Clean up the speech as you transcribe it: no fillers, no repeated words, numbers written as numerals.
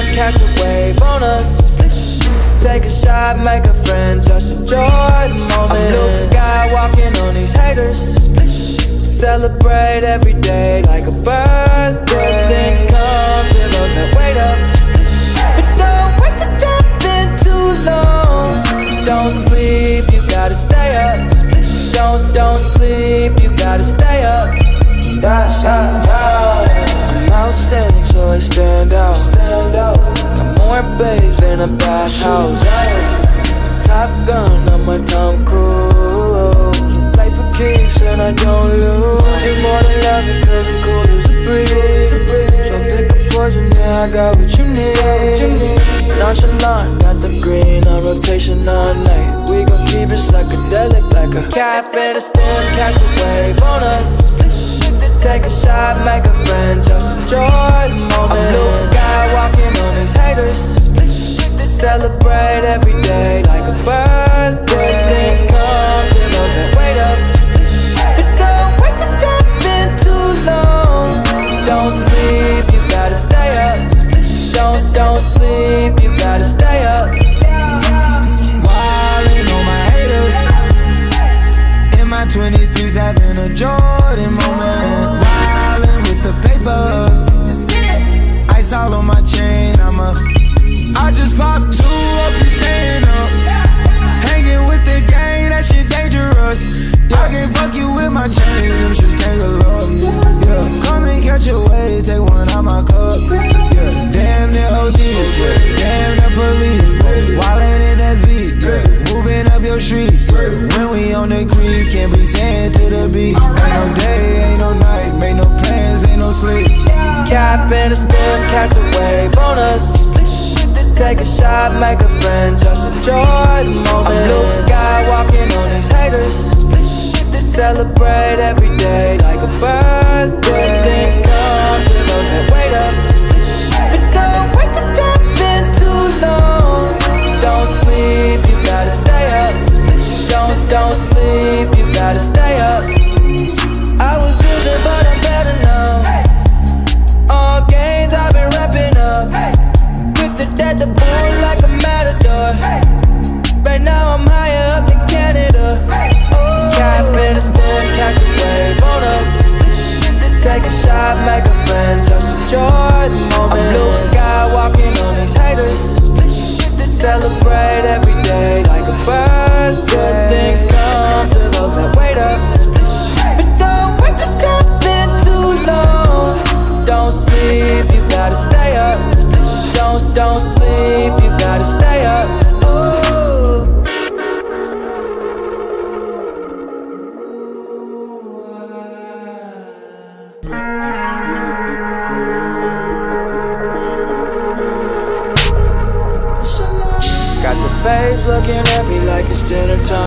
stem, catch a wave on us. Take a shot, make a friend, just enjoy the moment. I'm Luke Skywalking on these haters. Celebrate every day like a birthday. Good things come to those that wait up. But don't wait to jump in too long. Don't sleep, you gotta stay up. Don't sleep, you gotta stay up. I'm outstanding, so I stand out. I'm more babes than a bathhouse. Top Gun on my Tom Cruise. Play for keeps and I don't lose. You're more than love it, cause I'm cool as a breeze. So pick a poison, yeah, I got what you need. Nonchalant, got the green on rotation all night. We gon' keep it psychedelic like a cap and a stem, catch a wave on us. Take a shot, make a friend, just enjoy the moment. I'm Luke Skywalking on these haters. Celebrate every day like a birthday. Good things come to those that wait up. But don't wait to jump in too long. Don't sleep, you gotta stay up. Don't sleep, you gotta stay up. Wildin' on my haters. In my 23s having a Jordan moment. Wildin' with the paper. Ice all on my chain, I just popped 2 up, you staying up. Hanging with the gang, that shit dangerous. Y'all can fuck you with my chains, them should take a look. Yeah, come and catch a wave, take one out my cup. Yeah, damn the OG, damn the police. Wildin' in SV, moving up your street. When we on the creek, can't be saying to the beat. Ain't no day, ain't no night, make no plans, ain't no sleep. Cap and a stem, catch a wave on us. Take a shot, make a friend, just enjoy the moment. I'm Luke Skywalking on these haters. Celebrate every day like a birthday. Good things come to those that wait up. But don't wait to jump in too long. Don't sleep, you gotta stay up. Don't sleep, you gotta stay up. I was driven, but I'm better now. All gains I've been wrapping up. At the bull like a matador. Right now I'm higher up in Canada. Cap and a stem, catch a wave on us. Take a shot, make a friend, just enjoy the moment. I'm Luke Skywalking on these haters. Celebrate every day like a birthday. Good things come to those that wait up. But don't wait to jump in too long. Don't sleep, you gotta stay up. Don't sleep, you gotta stay up. Ooh. Got the babes looking at me like it's dinner time.